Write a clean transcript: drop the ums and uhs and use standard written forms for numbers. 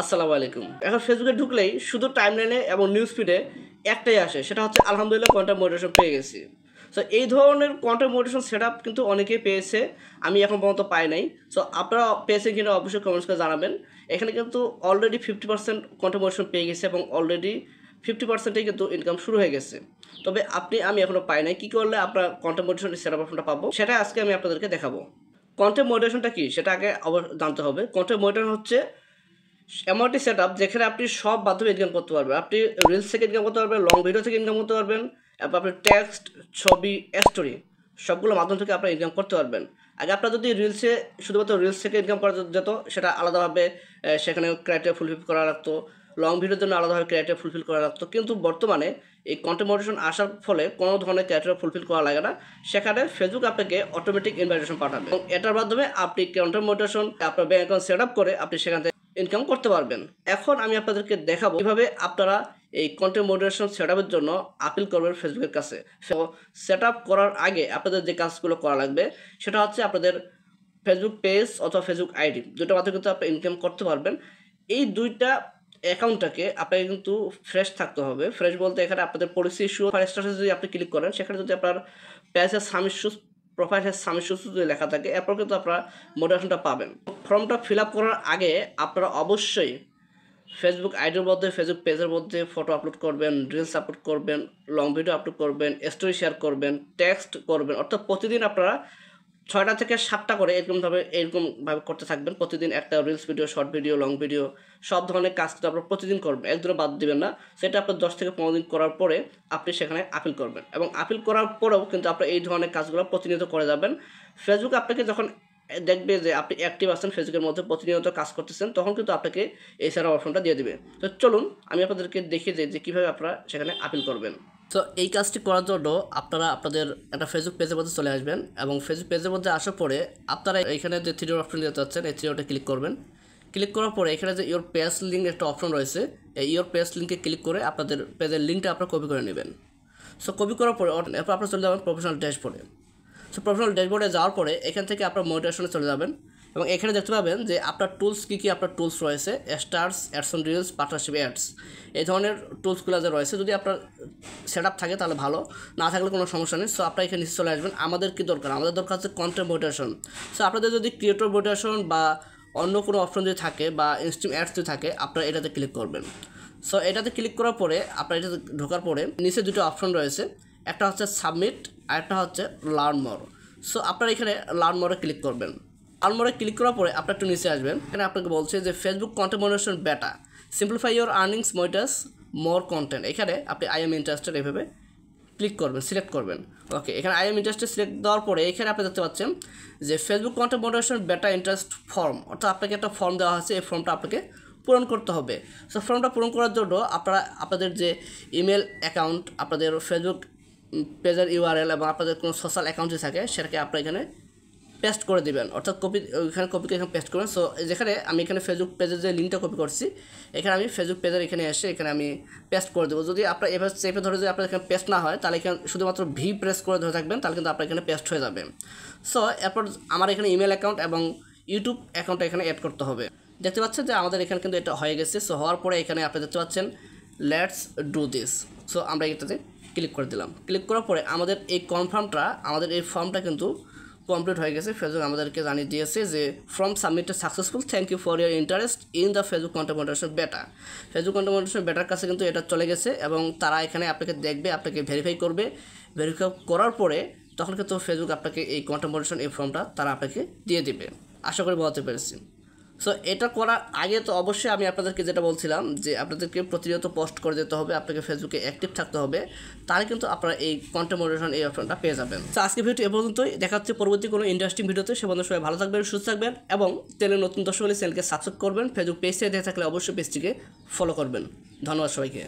আসসালামু আলাইকুম। এখন ফেসবুকে ঢুকলেই শুধু টাইমলাইনে এবং নিউজ ফিডে একটাই আসে, সেটা হচ্ছে আলহামদুলিল্লাহ কন্টেন্ট মডারেশন পেয়ে গেছি। সো এই ধরনের কন্টেন্ট মডারেশন সেট আপ কিন্তু অনেকেই পেয়েছে, আমি এখন পর্যন্ত পাই নাই। সো আপনারা পেয়েছেন কিনা অবশ্যই কমেন্টস করে জানাবেন। এখানে কিন্তু অলরেডি 50% কন্টেন্ট মডারেশন পেয়ে গেছে এবং অলরেডি 50%ই কিন্তু ইনকাম শুরু হয়ে গেছে। তবে আমি এখনও পাই নাই। কী করলে আপনার কন্টেন্ট মডারেশন সেট আপ অপশনটা পাবো, সেটা আজকে আমি আপনাদেরকে দেখাবো। কন্টেন্ট মডারেশনটা কি সেটা আগে জানতে হবে। কন্টেন্ট মডারেশন হচ্ছে এমন একটি সেট আপ যেখানে আপনি সব মাধ্যমে ইনকাম করতে পারবেন। আপনি রিলস থেকে ইনকাম করতে পারবেন, লং ভিডিও থেকে ইনকাম করতে পারবেন, এবং আপনি টেক্সট, ছবি, স্টোরি সবগুলো মাধ্যম থেকে আপনার ইনকাম করতে পারবেন। আগে আপনার যদি রিলসে শুধুমাত্র রিলস থেকে ইনকাম করা যেত, সেটা আলাদাভাবে সেখানে ক্রাইটেরিয়া ফুলফিল করা লাগতো, লং ভিডিওর জন্য আলাদাভাবে ক্রাইটেরিয়া ফুলফিল করা লাগতো। কিন্তু বর্তমানে এই কন্টেন্ট মডারেশন আসার ফলে কোনো ধরনের ক্রাইটেরিয়া ফুলফিল করা লাগে না। সেখানে ফেসবুক আপনাকে অটোমেটিক ইনভাইটেশন পাঠাবে এবং এটার মাধ্যমে আপনি কন্টেন্ট মডারেশন আপনার ব্যাঙ্ক অ্যাকাউন্ট সেট আপ করে আপনি সেখান থেকে ইনকাম করতে পারবেন। এখন আমি আপনাদেরকে দেখাবো কিভাবে আপনারা এই কন্টেন্ট মডারেশন সেট আপের জন্য আপিল করবেন ফেসবুকের কাছে। সো সেট আপ করার আগে আপনাদের যে কাজগুলো করা লাগবে সেটা হচ্ছে আপনাদের ফেসবুক পেজ অথবা ফেসবুক আইডি দুটোর মাধ্যমে কিন্তু আপনি ইনকাম করতে পারবেন। এই দুইটা অ্যাকাউন্টটাকে আপনাকে কিন্তু ফ্রেশ থাকতে হবে। ফ্রেশ বলতে এখানে আপনাদের পলিসি ইস্যু স্ট্যাটাসে যদি আপনি ক্লিক করেন, সেখানে যদি আপনার পেজের সাবমিশন প্রোফাইল সাবমিশন যদি লেখা থাকে, এরপর কিন্তু আপনারা মোটিভেশনটা পাবেন। ফর্মটা ফিল আপ করার আগে আপনারা অবশ্যই ফেসবুক আইডির মধ্যে, ফেসবুক পেজের মধ্যে ফটো আপলোড করবেন, রিলস আপলোড করবেন, লং ভিডিও আপলোড করবেন, স্টোরি শেয়ার করবেন, টেক্সট করবেন। অর্থাৎ প্রতিদিন আপনারা 6টা থেকে 7টা করে এরকমভাবে করতে থাকবেন। প্রতিদিন একটা reels video, short video, long video সব ধরনের কাজ কিন্তু আপনারা প্রতিদিন করবেন, একদিনও বাদ দিবেন না। সেটা আপনার 10 থেকে 15 দিন করার পরে আপনি সেখানে আপিল করবেন এবং আপিল করার পরেও কিন্তু আপনার এই ধরনের কাজগুলো প্রতিনিয়ত করে যাবেন। ফেসবুক আপনাকে যখন দেখবে যে আপনি অ্যাক্টিভ আছেন, ফেসবুকের মধ্যে প্রতিনিয়ত কাজ করতেছেন, তখন কিন্তু আপনাকে এই সেট আপ অপশনটা দিয়ে দিবে। তো চলুন আমি আপনাদেরকে দেখিয়ে দিই যে কীভাবে আপনারা সেখানে আপিল করবেন। তো এই কাজটি করার জন্য আপনারা আপনাদের একটা ফেসবুক পেজের মধ্যে চলে আসবেন এবং ফেসবুক পেজের মধ্যে আসার পরে আপনারা এখানে যে থ্রি ডট অপশন দিতে চাচ্ছেন, এই থ্রি ডটে ক্লিক করবেন। ক্লিক করার পরে এখানে যে ইওর পেজ লিঙ্ক একটা অপশন রয়েছে, এই ইওর পেজ লিঙ্কে ক্লিক করে আপনাদের পেজের লিঙ্কটা আপনারা কপি করে নেবেন। সো কপি করার পরে এরপর আপনারা চলে যাবেন প্রফেশনাল ড্যাশবোর্ডে। সো প্রফেশনাল ড্যাশবোর্ডে যাওয়ার পরে এখান থেকে আপনার মোটিভেশনে চলে যাবেন এবং এখানে দেখতে পাবেন যে আপনার টুলস কী আপনার টুলস রয়েছে, stars, ads on reels, partnership ads, এই ধরনের টুলসগুলো যে রয়েছে। যদি আপনার সেট আপ থাকে তাহলে ভালো, না থাকলে কোনো সমস্যা নেই। সো আপনারা এখানে নিচে চলে আসবেন। আমাদের কী দরকার? আমাদের দরকার হচ্ছে কন্টেন্ট মোটিভেশন। সো আপনাদের যদি ক্রিয়েটর মোটিভেশন বা অন্য কোনো অপশন যদি থাকে বা ইনস্ট্রিম অ্যাডস যদি থাকে, আপনারা এটাতে ক্লিক করবেন। সো এটাতে ক্লিক করার পরে আপনার এটাতে ঢোকার পরে নিচে দুটো অপশন রয়েছে, একটা হচ্ছে সাবমিট আর একটা হচ্ছে লার্ন মোর। সো আপনারা এখানে লার্ন মোরে ক্লিক করবেন। লার্ন মোরে ক্লিক করার পরে আপনার একটু নিচে আসবেন। এখানে আপনাকে বলছে যে Facebook content moderation beta, simplify your earnings, monetize more content. এখানে আপনি আই এম ইন্টারেস্টেড এভাবে ক্লিক করবেন, সিলেক্ট করবেন। ওকে, এখানে আই এম ইন্টারেস্টেড সিলেক্ট দেওয়ার পরে এখানে আপনি দেখতে পাচ্ছেন যে ফেসবুক কন্টেন্ট মডারেশন বেটা ইন্টারেস্ট ফর্ম, অর্থাৎ আপনাকে একটা ফর্ম দেওয়া হয়েছে, এই ফর্মটা আপনাকে পূরণ করতে হবে। সো ফর্মটা পূরণ করার জন্য আপনারা আপনাদের যে ইমেল অ্যাকাউন্ট, আপনাদের ফেসবুক পেজের ইউআরএল এবং আপনাদের কোনো সোশ্যাল অ্যাকাউন্ট যদি থাকে সেটাকে আপনারা এখানে পেস্ট করে দেবেন, অর্থাৎ কপিকে এখানে পেস্ট করবেন। সো যেখানে আমি এখানে ফেসবুক পেজের যে লিঙ্কটা কপি করছি, এখানে আমি ফেসবুক পেজের এখানে এসে এখানে আমি পেস্ট করে দেবো। যদি আপনার এভাবে চেপে ধরে যদি আপনার এখানে পেস্ট না হয়, তাহলে এখানে শুধুমাত্র ভি প্রেস করে ধরে থাকবেন, তাহলে কিন্তু আপনার এখানে পেস্ট হয়ে যাবে। সো এরপর আমার এখানে ইমেল অ্যাকাউন্ট এবং ইউটিউব অ্যাকাউন্টটা এখানে অ্যাড করতে হবে। দেখতে পাচ্ছেন যে আমাদের এখানে কিন্তু এটা হয়ে গেছে। সো হওয়ার পরে এখানে আপনি দেখতে পাচ্ছেন লেটস ডু দিস। সো আমরা এটাতে ক্লিক করে দিলাম। ক্লিক করার পরে আমাদের এই কনফার্মটা, আমাদের এই ফর্মটা কিন্তু কমপ্লিট হয়ে গেছে। ফেসবুক আমাদেরকে জানিয়ে দিয়েছে যে form submitted successful, thank you for your interest in the Facebook content moderation beta. Facebook content moderation বেটার কাছে কিন্তু এটা চলে গেছে এবং তারা এখানে আপনাকে দেখবে, আপনাকে ভেরিফাই করবে। ভেরিফাই করার পরে তখন কিন্তু ফেসবুক আপনাকে এই কন্টেন্ট মডারেশন এই ফর্মটা তারা আপনাকে দিয়ে দিবে। আশা করি বলতে পেরেছি। সো এটা করার আগে তো অবশ্যই আমি আপনাদেরকে যেটা বলছিলাম যে আপনাদেরকে প্রতিনিয়ত পোস্ট করে যেতে হবে, আপনাকে ফেসবুকে অ্যাক্টিভ থাকতে হবে, তাহলে কিন্তু আপনারা এই কন্টেন্ট মডারেশন এই অপশনটা পেয়ে যাবেন। তো আজকে ভিডিওটি এ পর্যন্তই। দেখা হচ্ছে পরবর্তী কোনো ইন্টারেস্টিং ভিডিওতে। সে বন্ধু সবাই ভালো থাকবেন, সুস্থ থাকবেন এবং চ্যানেল নতুন দর্শক হলে চ্যানেলকে সাবস্ক্রাইব করবেন। ফেসবুক পেজ থেকে দেখে থাকলে অবশ্যই পেজটিকে ফলো করবেন। ধন্যবাদ সবাইকে।